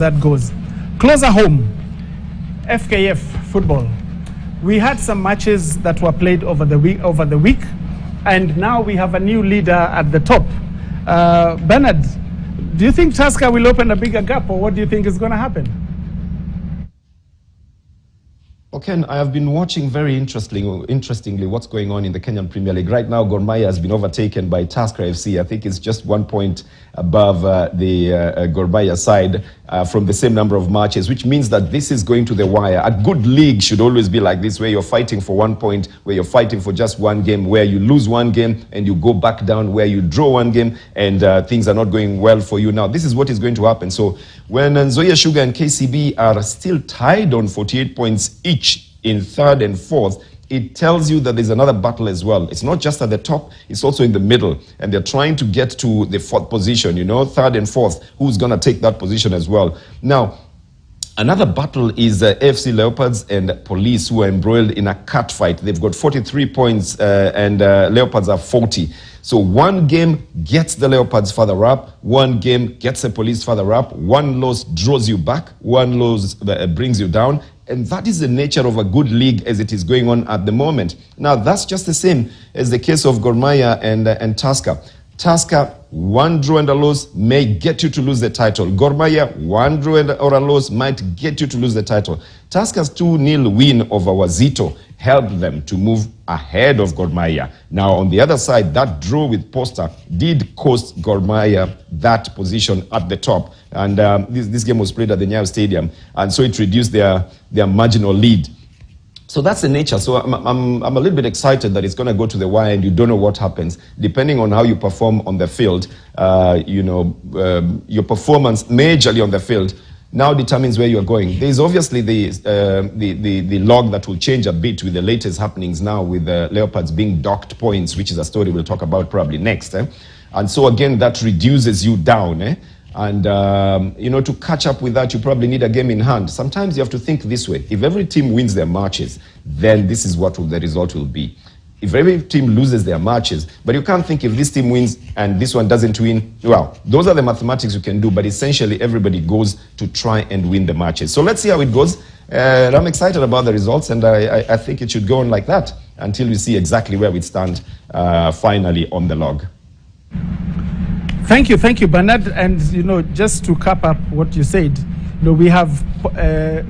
that goes. Closer home, FKF football. We had some matches that were played over the week, and now we have a new leader at the top. Bernard, do you think Tusker will open a bigger gap, or what do you think is going to happen? Okay, I have been watching very interestingly what's going on in the Kenyan Premier League. Right now, Gor Mahia has been overtaken by Tusker FC. I think it's just 1 point above the Gor Mahia side from the same number of matches, which means that this is going to the wire. A good league should always be like this, where you're fighting for 1 point, where you're fighting for just one game, where you lose one game and you go back down, where you draw one game and things are not going well for you. Now, this is what is going to happen. So when Nzoia Sugar and KCB are still tied on 48 points each in third and fourth, it tells you that there's another battle as well. It's not just at the top, it's also in the middle. And they're trying to get to the fourth position, you know, third and fourth. Who's going to take that position as well? Now, another battle is AFC Leopards and Police, who are embroiled in a cat fight. They've got 43 points and Leopards are 40. So one game gets the Leopards further up, one game gets the Police further up, one loss draws you back, one loss brings you down. And that is the nature of a good league as it is going on at the moment. Now, that's just the same as the case of Gor Mahia and Tusker. Tusker, one draw and a loss may get you to lose the title. Gor Mahia, one draw or a loss might get you to lose the title. Tusker's 2-0 win over Wazito helped them to move ahead of Gor Mahia. Now, on the other side, that draw with Posta did cost Gor Mahia that position at the top. And this game was played at the Nyayo Stadium, and so it reduced their marginal lead. So that's the nature. So I'm a little bit excited that it's going to go to the wire, and you don't know what happens. Depending on how you perform on the field, your performance majorly on the field now determines where you're going. There's obviously the log that will change a bit with the latest happenings now, with the Leopards being docked points, which is a story we'll talk about probably next. And so again, that reduces you down. And, to catch up with that, you probably need a game in hand. Sometimes you have to think this way. If every team wins their matches, then this is what the result will be. If every team loses their matches, but you can't think if this team wins and this one doesn't win, well, those are the mathematics you can do, but essentially everybody goes to try and win the matches. So let's see how it goes. I'm excited about the results, and I think it should go on like that until we see exactly where we stand finally on the log. Thank you, Bernard. And just to cap up what you said, we have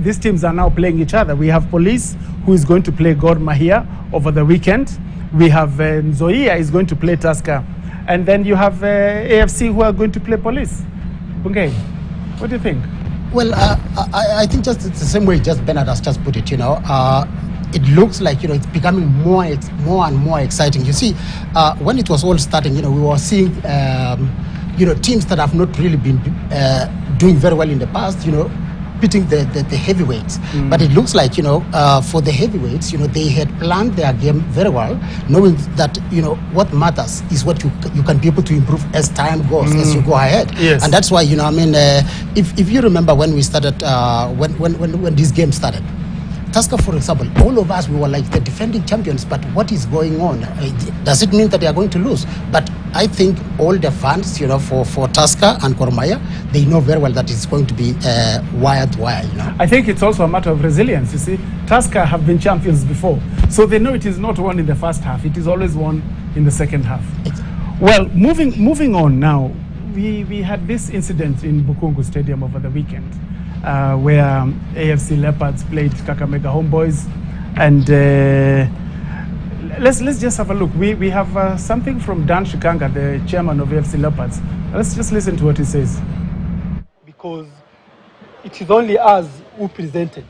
these teams are now playing each other. We have Police, who is going to play Gor Mahia over the weekend. We have Nzoia is going to play Tusker, and then you have AFC, who are going to play Police. Okay, what do you think? Well, I think just it's the same way just Bernard has just put it. It looks like it's becoming more and more exciting. You see, when it was all starting, we were seeing teams that have not really been doing very well in the past, beating the heavyweights. But it looks like for the heavyweights, they had planned their game very well, knowing that what matters is what you can be able to improve as time goes, as you go ahead. Yes. And that's why if you remember when we started, when this game started, Tusker, for example, all of us, we were like the defending champions, but what is going on? Does it mean that they are going to lose? But I think all the fans, for Tusker and Gor Mahia, they know very well that it's going to be wire to wire, I think it's also a matter of resilience. You see, Tusker have been champions before, so they know it is not won in the first half. It is always won in the second half. Well, moving on now, we had this incident in Bukungu Stadium over the weekend, where AFC Leopards played Kakamega Homeboys, and let's just have a look. We have something from Dan Shikanga, the chairman of AFC Leopards. Let's just listen to what he says. Because it is only us who presented.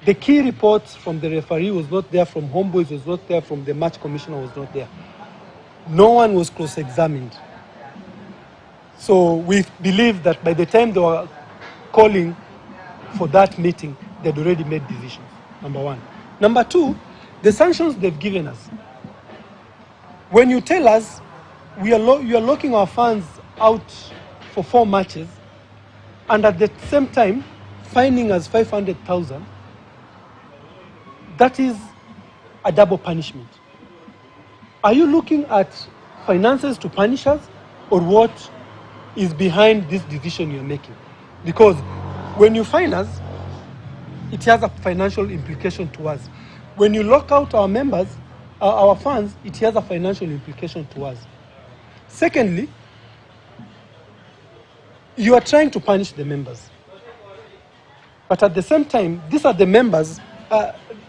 The key reports from the referee was not there, from Homeboys was not there, from the match commissioner was not there. No one was cross-examined. So we believe that by the time they were calling for that meeting, they'd already made decisions, number one. Number two, the sanctions they've given us. When you tell us you are locking our fans out for 4 matches, and at the same time fining us 500,000, that is a double punishment. Are you looking at finances to punish us, or what is behind this decision you're making? Because when you fine us, it has a financial implication to us. When you lock out our members, our fans, it has a financial implication to us. Secondly, you are trying to punish the members. But at the same time, these are the members,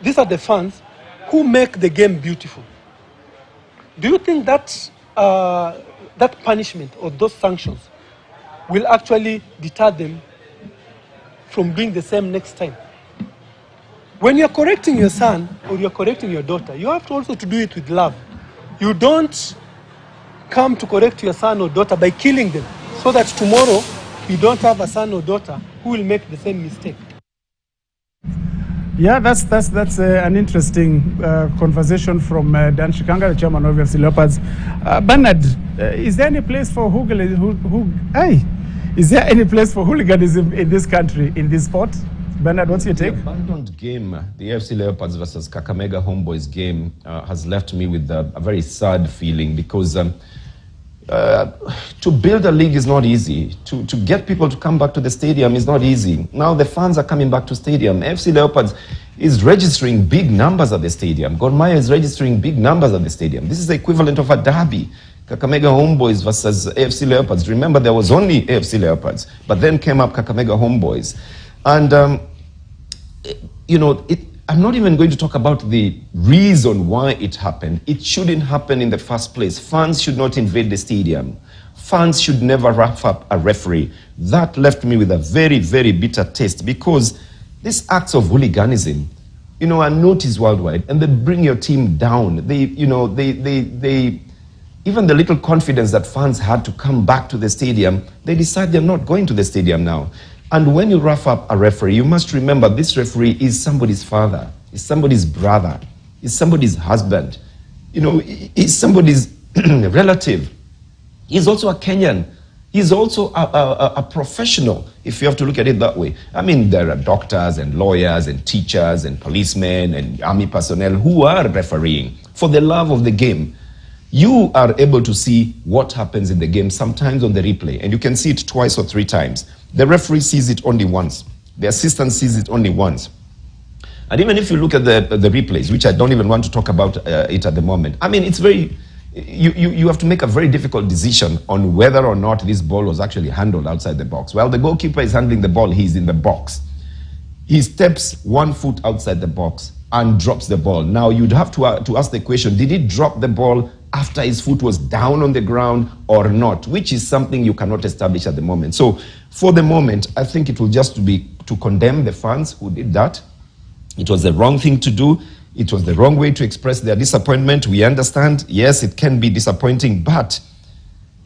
these are the fans who make the game beautiful. Do you think that that punishment or those sanctions will actually deter them from doing the same next time? When you're correcting your son or you're correcting your daughter, you have to also to do it with love. You don't come to correct your son or daughter by killing them, so that tomorrow you don't have a son or daughter who will make the same mistake. Yeah, that's an interesting conversation from Dan Shikanga, the chairman of FC Leopards. Bernard, is there any place for is there any place for hooliganism in this country, in this sport? Bernard, what's your take? The abandoned game, the FC Leopards versus Kakamega Homeboys game, has left me with a very sad feeling, because to build a league is not easy. To get people to come back to the stadium is not easy. Now the fans are coming back to stadium. FC Leopards is registering big numbers at the stadium. Gor Mahia is registering big numbers at the stadium. This is the equivalent of a derby. Kakamega Homeboys versus AFC Leopards. Remember, there was only AFC Leopards, but then came up Kakamega Homeboys. And, you know, I'm not even going to talk about the reason why it happened. It shouldn't happen in the first place. Fans should not invade the stadium. Fans should never rough up a referee. That left me with a very, very bitter taste, because these acts of hooliganism, you know, are noticed worldwide, and they bring your team down. Even the little confidence that fans had to come back to the stadium, they decide they're not going to the stadium now. And when you rough up a referee, you must remember this referee is somebody's father, is somebody's brother, is somebody's husband, you know, is somebody's relative. He's also a Kenyan. He's also a professional, if you have to look at it that way. I mean, there are doctors and lawyers and teachers and policemen and army personnel who are refereeing for the love of the game. You are able to see what happens in the game sometimes on the replay, and you can see it twice or three times. The referee sees it only once. The assistant sees it only once. And even if you look at the replays, which I don't even want to talk about it at the moment, I mean, it's very, you have to make a very difficult decision on whether or not this ball was actually handled outside the box. While the goalkeeper is handling the ball, he's in the box. He steps 1 foot outside the box and drops the ball. Now, you'd have to ask the question, did he drop the ball after his foot was down on the ground or not, which is something you cannot establish at the moment. So for the moment, I think it will just be to condemn the fans who did that. It was the wrong thing to do. It was the wrong way to express their disappointment. We understand, yes, it can be disappointing, but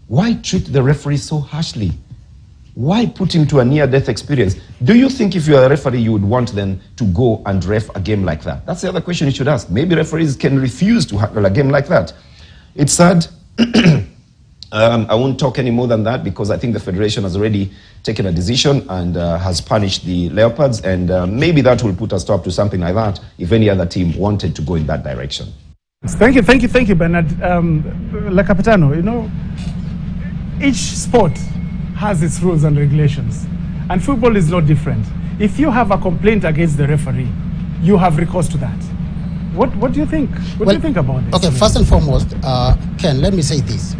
why treat the referee so harshly? Why put him to a near-death experience? Do you think if you're a referee, you would want them to go and ref a game like that? That's the other question you should ask. Maybe referees can refuse to handle a game like that. It's sad. I won't talk any more than that, because I think the Federation has already taken a decision and has punished the Leopards, and maybe that will put a stop to something like that if any other team wanted to go in that direction. Thank you, Bernard. La Capitano, you know, each sport has its rules and regulations, and football is no different. If you have a complaint against the referee, you have recourse to that. What do you think? What do you think about this? Okay, first and foremost, Ken, let me say this.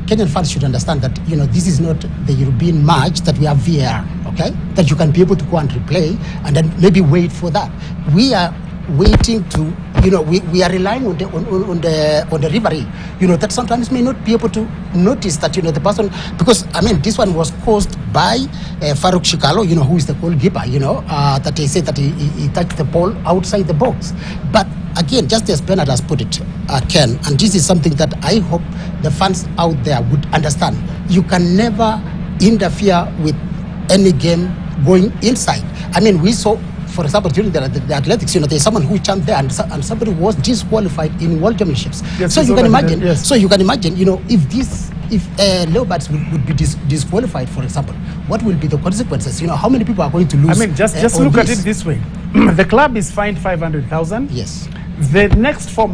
Kenyan fans should understand that, you know, this is not the European match that we have VAR, okay? That you can be able to go and replay and then maybe wait for that. We are waiting to, you know, we are relying on the referee, you know, that sometimes may not be able to notice that, you know, the person, because, I mean, this one was caused by Farouk Shikalo, you know, who is the goalkeeper, you know, that they said that he touched the ball outside the box. But again, just as Bernard has put it, Ken, and this is something that I hope the fans out there would understand. You can never interfere with any game going inside. I mean, we saw, for example, during the athletics, you know, there's someone who jumped there and somebody was disqualified in World Championships. Yes, so you can imagine. Yes. So you can imagine, you know, if Leopards would be disqualified, for example, what will be the consequences? You know, how many people are going to lose? I mean, just look at it this way: the club is fined 500,000. Yes. The next 4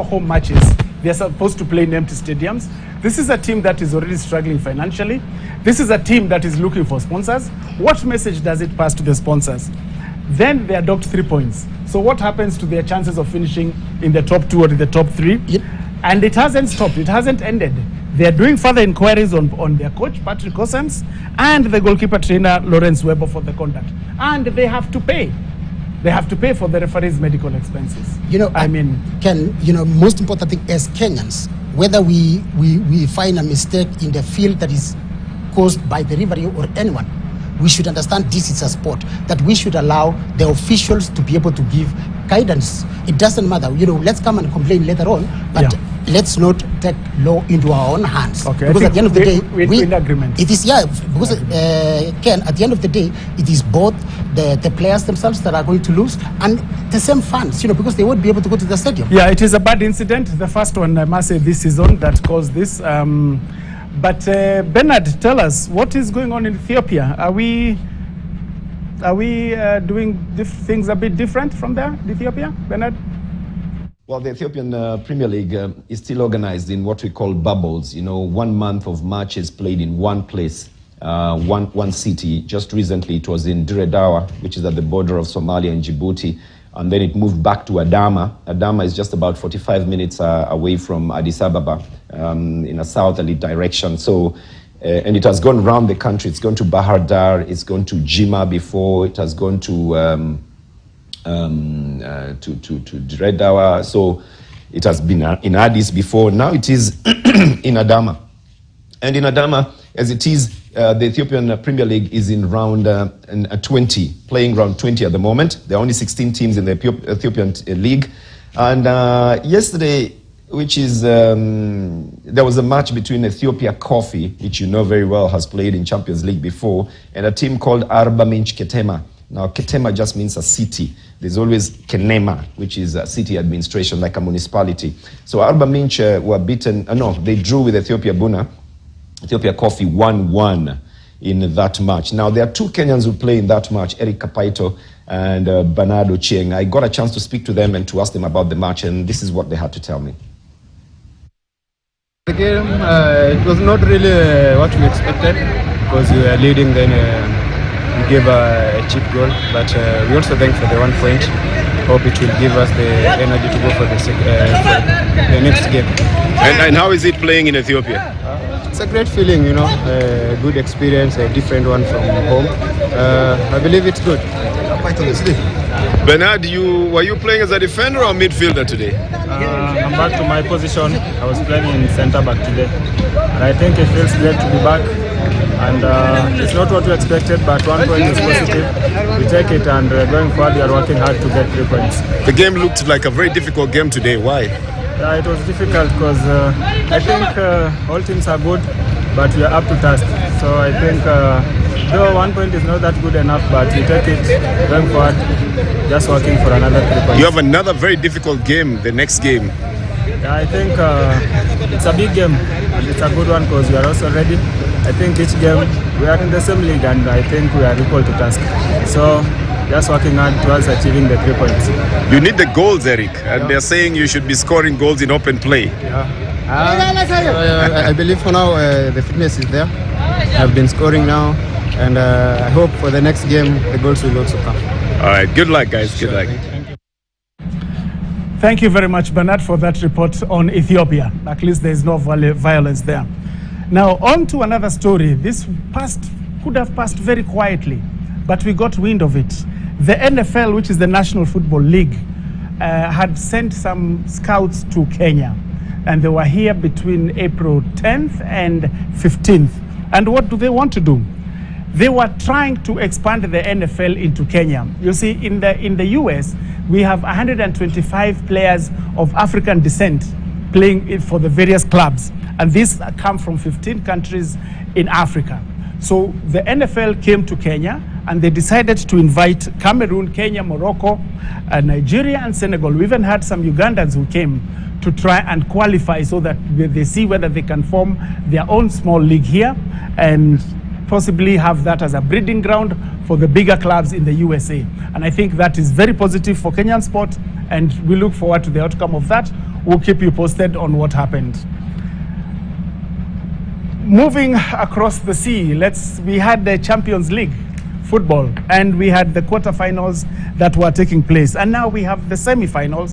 home matches, They're supposed to play in empty stadiums. This is a team that is already struggling financially. This is a team that is looking for sponsors. What message does it pass to the sponsors? Then they adopt 3 points. So what happens to their chances of finishing in the top 2 or in the top 3? Yep. And it hasn't stopped. It hasn't ended. They are doing further inquiries on their coach, Patrick Cossens, and the goalkeeper trainer, Lawrence Weber, for the conduct. And they have to pay. They have to pay for the referee's medical expenses. Ken, most important thing as Kenyans, whether we find a mistake in the field that is caused by the referee or anyone, we should understand this is a sport, that we should allow the officials to be able to give guidance. It doesn't matter, let's come and complain later on, but let's not take law into our own hands. Okay, because at the end of the day, we're in agreement. It is, because Ken, at the end of the day, it is both the players themselves that are going to lose and the same fans, because they won't be able to go to the stadium. Yeah, it is a bad incident. The first one, I must say, this season that caused this. But Bernard, tell us, what is going on in Ethiopia? Are we doing things a bit different from there, Ethiopia, Bernard? Well, the Ethiopian Premier League is still organized in what we call bubbles. 1 month of matches played in one place, one city. Just recently, it was in Dire Dawa, which is at the border of Somalia and Djibouti. And then it moved back to Adama. Adama is just about 45 minutes away from Addis Ababa in a southerly direction. So, and it has gone around the country. It's gone to Bahar Dar, it's gone to Jima before, it has gone to Dire Dawa. So it has been in Addis before. Now it is in Adama. And in Adama, as it is, the Ethiopian Premier League is in round 20, playing round 20 at the moment. There are only 16 teams in the Ethiopian league. And yesterday, which is, there was a match between Ethiopia Coffee, which you know very well has played in Champions League before, and a team called Arba Minch Ketema. Now, Ketema just means a city. There's always Kenema, which is a city administration, like a municipality. So Arba Minch were beaten, they drew with Ethiopia Coffee 1-1 in that match. Now, there are 2 Kenyans who play in that match, Eric Kapaito and Bernard Ochieng. I got a chance to speak to them and to ask them about the match, and this is what they had to tell me. The game, it was not really what we expected, because we were leading, then we gave a cheap goal, but we also thank for the 1 point. Hope it will give us the energy to go for the next game. And how is it playing in Ethiopia? It's a great feeling, a good experience, a different one from home. I believe it's good. Bernard, were you playing as a defender or midfielder today? I'm back to my position. I was playing in centre back today. And I think it feels great to be back. And it's not what we expected, but 1 point is positive. We take it, and going forward, we are working hard to get 3 points. The game looked like a very difficult game today. Why? Yeah, it was difficult because I think all teams are good, but we are up to task. So I think though 1 point is not that good enough, but we take it going forward, just working for another 3 points. You have another very difficult game, the next game. Yeah, I think it's a big game, and it's a good one because we are also ready. I think each game, we are in the same league, and I think we are equal to task. So just working hard towards achieving the 3 points. You need the goals, Eric, and they're saying you should be scoring goals in open play. I believe for now the fitness is there. I've been scoring now, and I hope for the next game the goals will also come. All right, good luck, guys. Good luck. Thank you very much, Bernard, for that report on Ethiopia. At least there is no violence there. Now, on to another story. This could have passed very quietly, but we got wind of it. The NFL, which is the National Football League, had sent some scouts to Kenya, and they were here between April 10th and 15th. And what do they want to do? They were trying to expand the NFL into Kenya. You see, in the US, we have 125 players of African descent playing for the various clubs, and these come from 15 countries in Africa. So the NFL came to Kenya, and they decided to invite Cameroon, Kenya, Morocco, Nigeria, and Senegal. We even had some Ugandans who came to try and qualify so that they see whether they can form their own small league here and possibly have that as a breeding ground for the bigger clubs in the USA. And I think that is very positive for Kenyan sport, and we look forward to the outcome of that. we'll keep you posted on what happened. Moving across the sea, we had the Champions League football, and we had the quarterfinals that were taking place, and now we have the semi-finals.